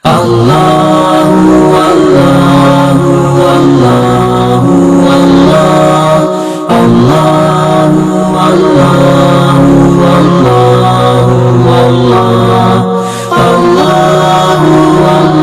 Allahu Allahu Allahu Allah Allahu Allahu Allahu Allah Allahu Allahu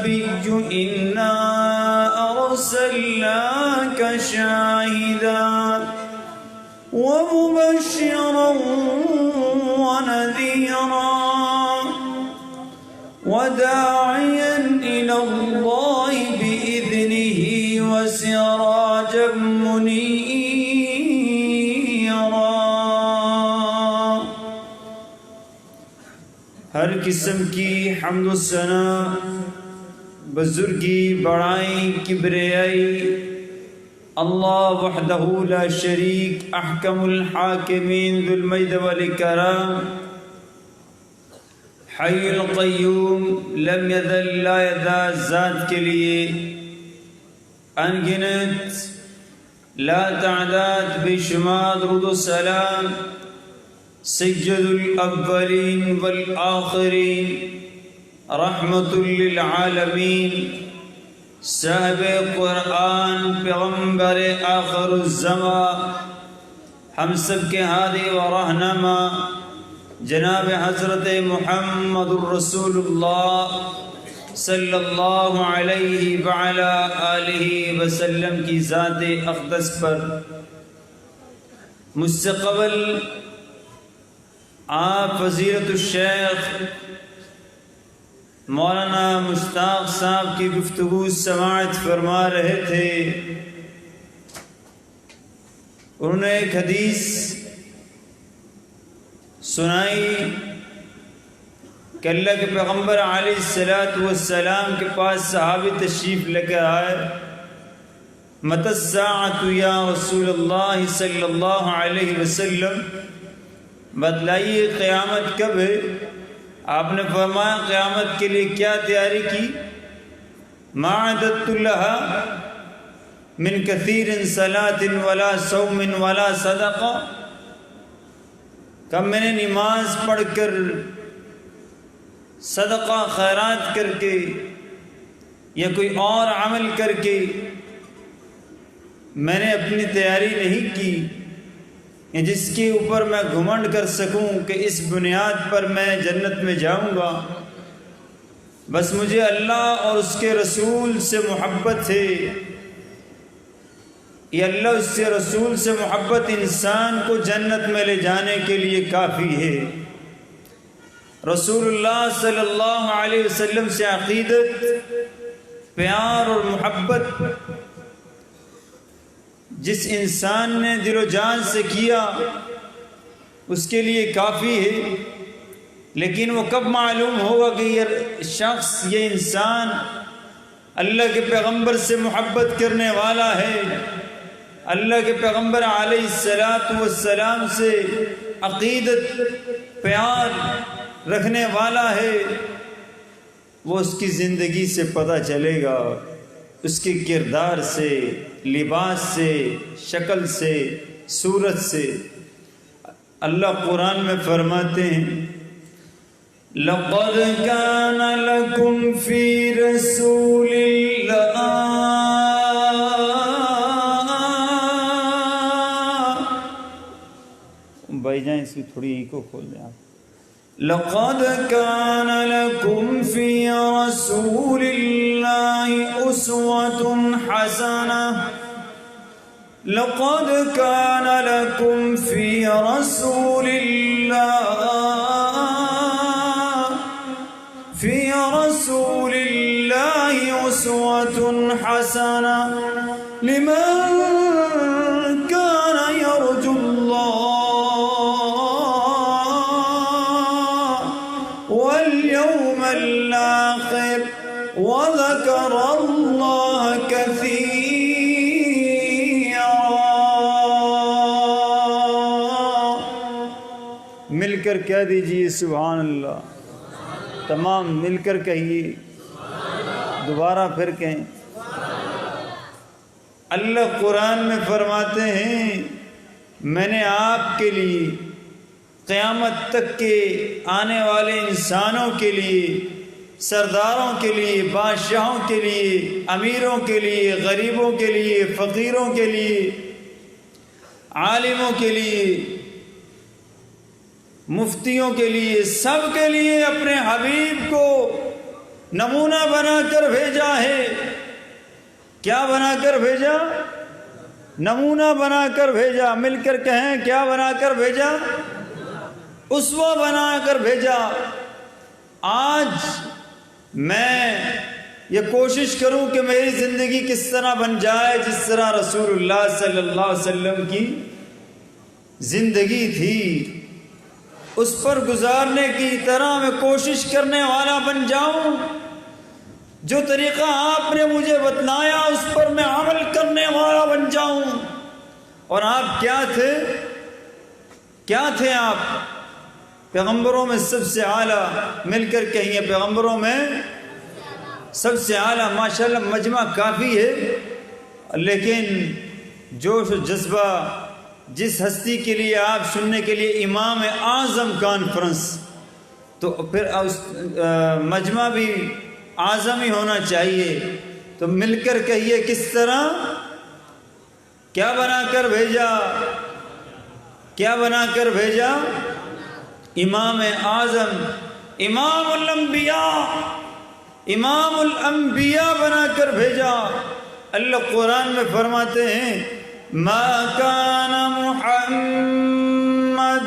النبي إنا أرسلناك شاهدا ومبشرا ونذيرا وداعيا إلى الله بإذنه وسراجا منيرا. ہر قسم کی حمد و ثنا، بزرگی، بڑائی، کبریائی اللہ وحدہ لا شریک، احکم الحاکمین، ذو المجد والاکرام، حی القیوم، لم یزل لا یزال ذات کے لیے انگنت لا تعداد بے شمار درود و سلام سید الاولین والآخرین، رحمت للعالمین، صاحب قرآن، پیغمبر آخر الزمان، ہم سب کے ہادی و رہنما جناب حضرت محمد الرسول اللہ صلی اللہ علیہ وعلا آلہ وسلم کی ذات اقدس پر مجھ سے قبل آپ فضیلت الشیخ مولانا مشتاق صاحب کی گفتگو سماعت فرما رہے تھے. انہوں نے ایک حدیث سنائی کہ اللہ کے پیغمبر علیہ السلام کے پاس صحابی تشریف لے کر آئے. متی الساعۃ یا رسول اللہ صلی اللہ علیہ وسلم، بتلائیے قیامت کب ہے؟ آپ نے فرمایا قیامت کے لیے کیا تیاری کی؟ ما اعددت لها من کثیر صلاۃ ولا صوم ولا صدقہ، کب میں نے نماز پڑھ کر، صدقہ خیرات کر کے یا کوئی اور عمل کر کے میں نے اپنی تیاری نہیں کی جس کے اوپر میں گھمنڈ کر سکوں کہ اس بنیاد پر میں جنت میں جاؤں گا. بس مجھے اللہ اور اس کے رسول سے محبت ہے. یہ اللہ اس کے رسول سے محبت انسان کو جنت میں لے جانے کے لیے کافی ہے. رسول اللہ صلی اللہ علیہ وسلم سے عقیدت، پیار اور محبت جس انسان نے دل و جان سے کیا اس کے لیے کافی ہے. لیکن وہ کب معلوم ہوگا کہ یہ شخص، یہ انسان اللہ کے پیغمبر سے محبت کرنے والا ہے، اللہ کے پیغمبر علیہ السلام سے عقیدت، پیار رکھنے والا ہے. وہ اس کی زندگی سے پتہ چلے گا، اس کے کردار سے، لباس سے، شکل سے، صورت سے. اللہ قرآن میں فرماتے ہیں لَقَدْ كَانَ لَكُمْ فِي رَسُولِ اللَّهِ، بھائی جائیں اس کی تھوڑی ایکو کھول دیں آپ. لَقَدْ كَانَ لَكُمْ فِي رَسُولِ اللَّهِ أُسْوَةٌ حَسَنَةٌ. لَقَدْ كَانَ لَكُمْ فِي رَسُولِ اللَّهِ أُسْوَةٌ حَسَنَةٌ لِمَنْ كَانَ يَرْجُو اللَّهَ وَالْيَوْمَ الْآخِرَ وَذَكَرَ اللَّهَ كَثِيرًا. مل کر کہہ دیجئے سبحان اللہ. تمام مل کر کہیے، دوبارہ پھر کہیں. اللہ قرآن میں فرماتے ہیں میں نے آپ کے لیے، قیامت تک کے آنے والے انسانوں کے لیے، سرداروں کے لیے، بادشاہوں کے لیے، امیروں کے لیے، غریبوں کے لیے، فقیروں کے لیے، عالموں کے لیے، مفتیوں کے لیے، سب کے لیے اپنے حبیب کو نمونہ بنا کر بھیجا ہے۔ کیا بنا کر بھیجا؟ نمونہ بنا کر بھیجا۔ مل کر کہیں کیا بنا کر بھیجا؟ اسوہ بنا کر بھیجا۔ آج میں یہ کوشش کروں کہ میری زندگی کس طرح بن جائے جس طرح رسول اللہ صلی اللہ علیہ وسلم کی زندگی تھی، اس پر گزارنے کی طرح میں کوشش کرنے والا بن جاؤں۔ جو طریقہ آپ نے مجھے بتلایا اس پر میں عمل کرنے والا بن جاؤں۔ اور آپ کیا تھے؟ کیا تھے آپ؟ پیغمبروں میں سب سے اعلیٰ۔ مل کر کہیے پیغمبروں میں سب سے اعلیٰ۔ ماشاءاللہ مجمع کافی ہے، لیکن جوش و جذبہ جس ہستی کے لیے آپ سننے کے لیے امام اعظم کانفرنس، تو پھر مجمع بھی اعظم ہی ہونا چاہیے۔ تو مل کر کہیے کس طرح؟ کیا بنا کر بھیجا؟ کیا بنا کر بھیجا؟ امام اعظم، امام الانبیاء، امام الانبیاء بنا کر بھیجا۔ اللہ قرآن میں فرماتے ہیں ما کان محمد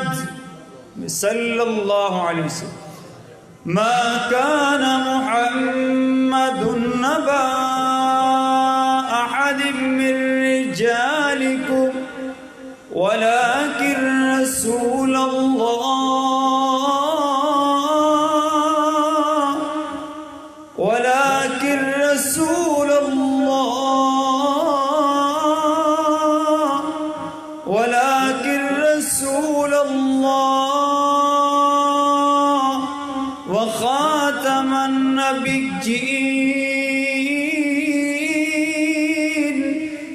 صلی اللہ علیہ وسلم ما كان محمد نبا أحد من رجالكم ولكن رسول الله ولكن رسول الله ولكن رسول الله وخاتم النبيين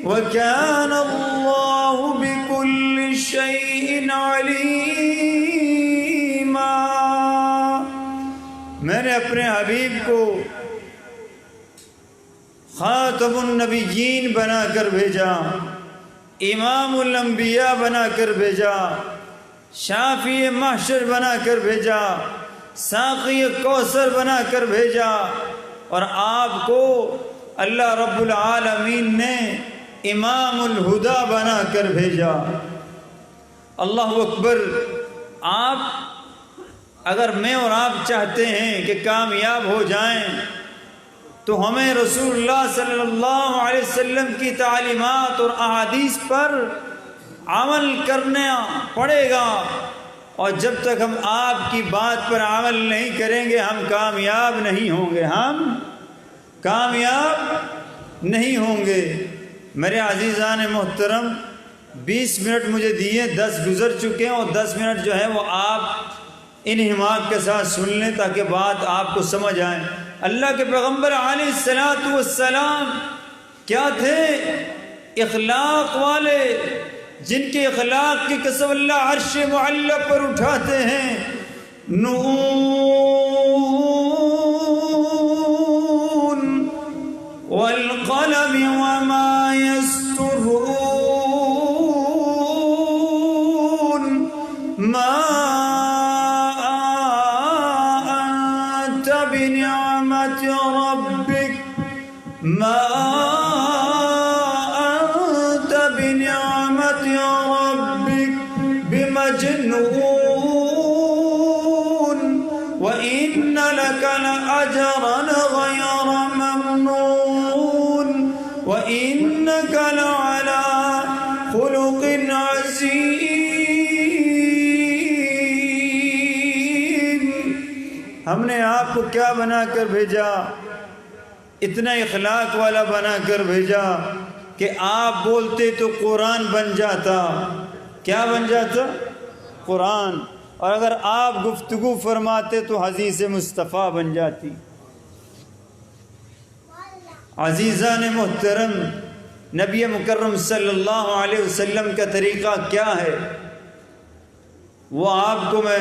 وكان الله بكل شيء عليما۔ میں نے اپنے حبیب کو خاتم النبیین بنا کر بھیجا، امام الانبیاء بنا کر بھیجا، شافی محشر بنا کر بھیجا، ساقی کوثر بنا کر بھیجا، اور آپ کو اللہ رب العالمین نے امام الہدا بنا کر بھیجا۔ اللہ اکبر۔ آپ اگر میں اور آپ چاہتے ہیں کہ کامیاب ہو جائیں تو ہمیں رسول اللہ صلی اللہ علیہ وسلم کی تعلیمات اور احادیث پر عمل کرنا پڑے گا، اور جب تک ہم آپ کی بات پر عمل نہیں کریں گے ہم کامیاب نہیں ہوں گے، ہم کامیاب نہیں ہوں گے۔ میرے عزیزان محترم، 20 منٹ مجھے دیے، 10 گزر چکے ہیں، اور 10 منٹ جو ہے وہ آپ انہماک کے ساتھ سن لیں تاکہ بات آپ کو سمجھ آئے۔ اللہ کے پیغمبر علیہ الصلوۃ والسلام کیا تھے؟ اخلاق والے، جن کے اخلاق کی قسم اللہ عرش معلی پر اٹھاتے ہیں۔ نون والقلم وما يسطرون ما أنت بنعمة ربك ما أنت بنعمة ربك بمجنون وإن لك لأجرا غير ممنون وإنك لعلى خلق عظيم۔ ہم نے آپ کو کیا بنا کر بھیجا؟ اتنا اخلاق والا بنا کر بھیجا کہ آپ بولتے تو قرآن بن جاتا۔ کیا بن جاتا؟ قرآن۔ اور اگر آپ گفتگو فرماتے تو حدیث مصطفیٰ بن جاتی۔ عزیزان محترم، نبی مکرم صلی اللہ علیہ وسلم کا طریقہ کیا ہے وہ آپ کو میں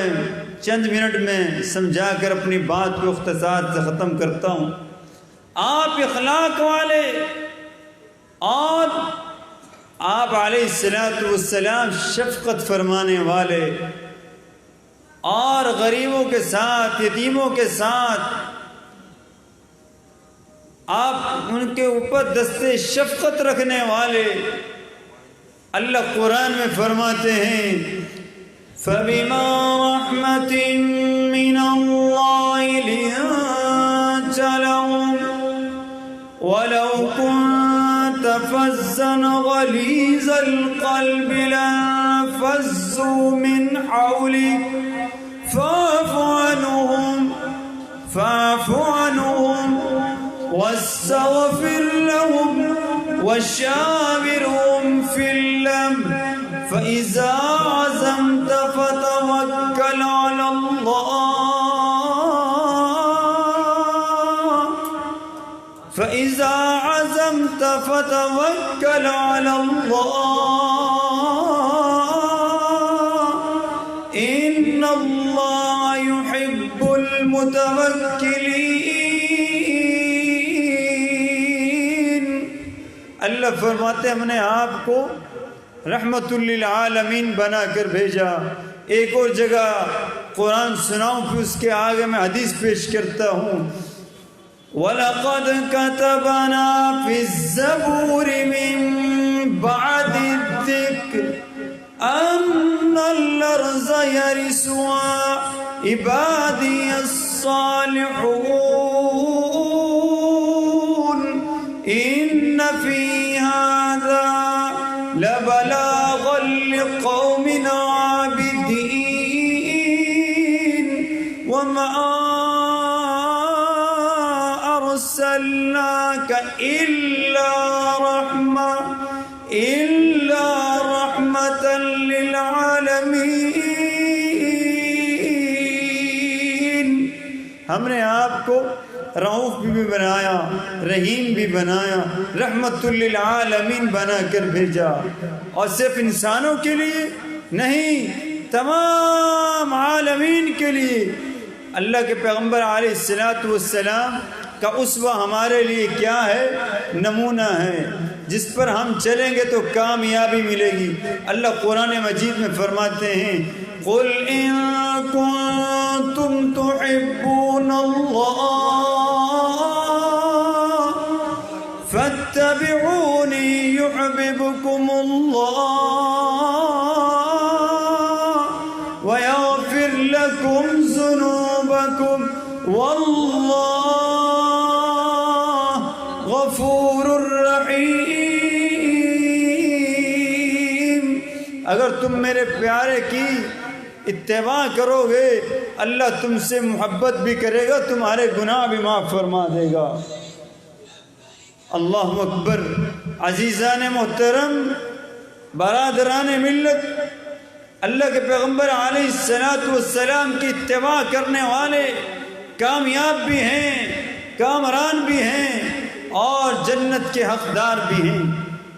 چند منٹ میں سمجھا کر اپنی بات کو اختصار سے ختم کرتا ہوں۔ آپ اخلاق والے، اور آپ علیہ الصلوۃ والسلام شفقت فرمانے والے، اور غریبوں کے ساتھ، یتیموں کے ساتھ آپ ان کے اوپر دستے شفقت رکھنے والے۔ اللہ قرآن میں فرماتے ہیں فَبِمَا رَحْمَةٍ مِّنَ اللَّهِ لِنتَ لَهُمْ وَلَوْ كُنتَ فَظًّا غَلِيظَ الْقَلْبِ لَانفَضُّوا مِنْ حَوْلِكَ فَاعْفُ عَنْهُمْ وَاسْتَغْفِرْ لَهُمْ وَشَاوِرْهُمْ فِي الْأَمْرِ فَإِذَا عَزَمْتَ فَتَوَكَّلْ عَلَى اللَّهِ إِنَّ اللَّهَ يُحِبُّ الْمُتَوَكِّلِينَ۔ اللہ فرماتے ہم نے آپ کو رحمت للعالمین بنا کر بھیجا۔ ایک اور جگہ قرآن سناؤں پھر اس کے آگے میں حدیث پیش کرتا ہوں۔ وَلَقَدْ كَتَبْنَا فِي الزَّبُورِ مِن بَعْدِ الذِّكْرِ أَنَّ الْأَرْضَ يَرِثُهَا عِبَادِيَ الصَّالِحُونَ إِنَّ فِي هَذَا لَبَلَاغًا لِقَوْمٍ عَابِدِينَ وَمَا أَرْسَلْنَاكَ إِلَّا رَحْمَةً لِلْعَالَمِينَ۔ ہم نے آپ کو رؤوف بھی بنایا، رحیم بھی بنایا، رحمت للعالمین بنا کر بھیجا، اور صرف انسانوں کے لیے نہیں، تمام عالمین کے لیے۔ اللہ کے پیغمبر علیہ السلام کا اسوہ ہمارے لیے کیا ہے؟ نمونہ ہے، جس پر ہم چلیں گے تو کامیابی ملے گی۔ اللہ قرآن مجید میں فرماتے ہیں قُلْ إِن كُنتُمْ تُحِبُّونَ اللَّهَ فَاتَّبِعُونِي يُحْبِبْكُمُ اللَّهُ وَيَغْفِرْ لَكُمْ ذُنُوبَكُمْ وَاللَّهُ غَفُورٌ رَحِيمٌ۔ اگر تم میرے پیارے کی اتباع کرو گے، اللہ تم سے محبت بھی کرے گا، تمہارے گناہ بھی معاف فرما دے گا۔ اللہ اکبر۔ عزیزان محترم، برادران ملت، اللہ کے پیغمبر علیہ السلام کی اتباع کرنے والے کامیاب بھی ہیں، کامران بھی ہیں، اور جنت کے حقدار بھی ہیں۔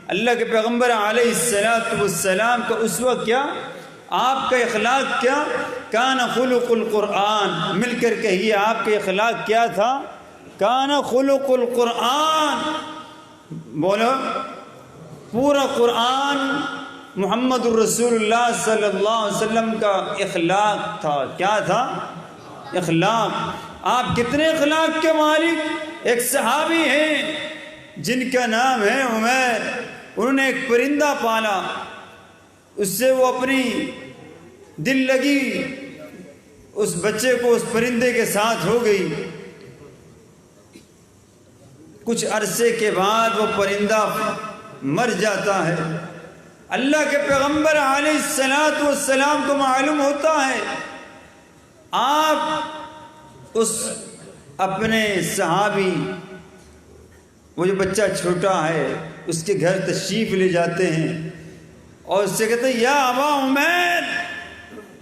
اللہ کے پیغمبر علیہ السلام کا اسوہ کیا؟ آپ کا اخلاق کیا؟ کان خلق القرآن۔ مل کر کہیے، آپ کا اخلاق کیا تھا؟ کان خلق القرآن۔ بولو، پورا قرآن محمد الرسول اللہ صلی اللہ علیہ وسلم کا اخلاق تھا۔ کیا تھا؟ اخلاق۔ آپ کتنے اخلاق کے مالک؟ ایک صحابی ہیں جن کا نام ہے عمیر، انہوں نے ایک پرندہ پالا، اس سے وہ اپنی دل لگی اس بچے کو اس پرندے کے ساتھ ہو گئی۔ کچھ عرصے کے بعد وہ پرندہ مر جاتا ہے۔ اللہ کے پیغمبر علیہ السلام کو معلوم ہوتا ہے، آپ اس اپنے صحابی، وہ جو بچہ چھوٹا ہے، اس کے گھر تشریف لے جاتے ہیں اور اس سے کہتے ہیں یا ابا عمیر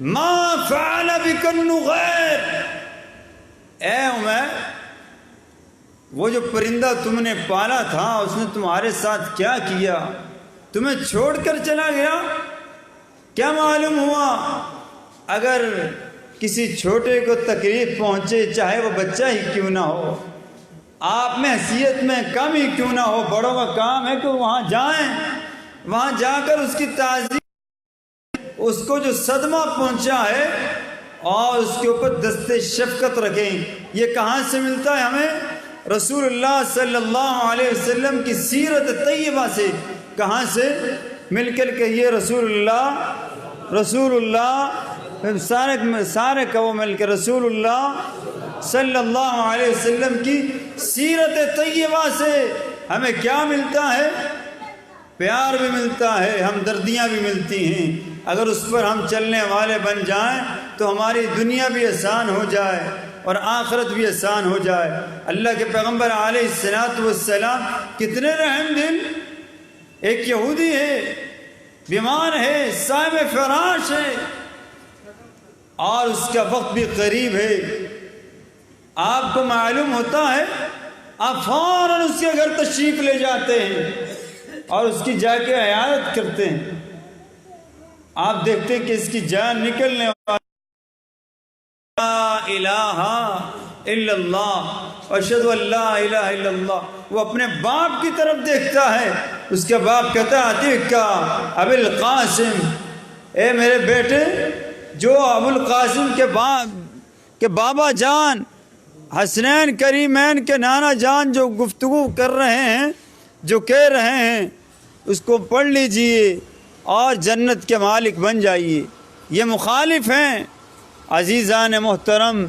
ما فعل بک النغیر۔ اے عمیر، وہ جو پرندہ تم نے پالا تھا اس نے تمہارے ساتھ کیا کیا؟ تمہیں چھوڑ کر چلا گیا؟ کیا معلوم ہوا اگر کسی چھوٹے کو تکلیف پہنچے، چاہے وہ بچہ ہی کیوں نہ ہو، آپ میں حیثیت میں کم ہی کیوں نہ ہو، بڑوں کا کام ہے کہ وہاں جائیں، وہاں جا کر اس کی تعزیت، اس کو جو صدمہ پہنچا ہے اور اس کے اوپر دستے شفقت رکھیں۔ یہ کہاں سے ملتا ہے ہمیں؟ رسول اللہ صلی اللہ علیہ وسلم کی سیرت طیبہ سے. کہاں سے؟ مل کر کہیے رسول اللہ سارے کہو مل کے رسول اللہ صلی اللہ علیہ وسلم کی سیرت طیبہ سے ہمیں کیا ملتا ہے؟ پیار بھی ملتا ہے، ہمدردیاں بھی ملتی ہیں. اگر اس پر ہم چلنے والے بن جائیں تو ہماری دنیا بھی آسان ہو جائے اور آخرت بھی آسان ہو جائے. اللہ کے پیغمبر علیہ الصلوۃ والسلام کتنے رحم دل. ایک یہودی ہے، بیمار ہے، صاحب فراش ہے، اور اس کا وقت بھی قریب ہے. آپ کو معلوم ہوتا ہے، آپ فوراً اس کے گھر تشریف لے جاتے ہیں اور اس کی جا کے عیادت کرتے ہیں. آپ دیکھتے ہیں کہ اس کی جان نکلنے والی. لا الہ الا اللہ اشہد ان لا الہ الا اللہ. وہ اپنے باپ کی طرف دیکھتا ہے. اس کا باپ کہتا ہے عتیق کا ابو القاسم، اے میرے بیٹے، جو ابو القاسم کے بابا جان حسنین کریمین کے نانا جان جو گفتگو کر رہے ہیں، جو کہہ رہے ہیں، اس کو پڑھ لیجئے اور جنت کے مالک بن جائیے. یہ مخالف ہیں. عزیزان محترم،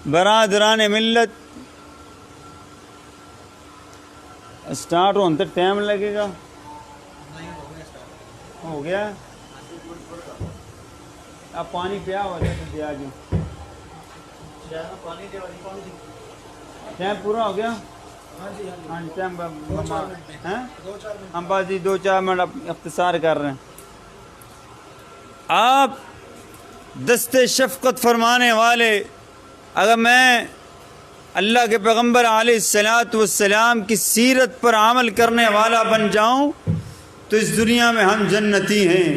برادران ملت، اسٹارٹ ہونے تک ٹائم لگے گا. ہو گیا؟ اب پانی پیا ہوا دیا جو ٹائم پورا ہو گیا. ہم بس 2-4 منٹ اختصار کر رہے ہیں. آپ دست شفقت فرمانے والے، اگر میں اللہ کے پیغمبر علیہ الصلوۃ والسلام کی سیرت پر عمل کرنے والا بن جاؤں تو اس دنیا میں ہم جنتی ہیں.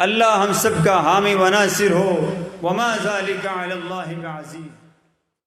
اللہ ہم سب کا حامی و ناصر ہو. وما ذلک علی اللہ بعزیز.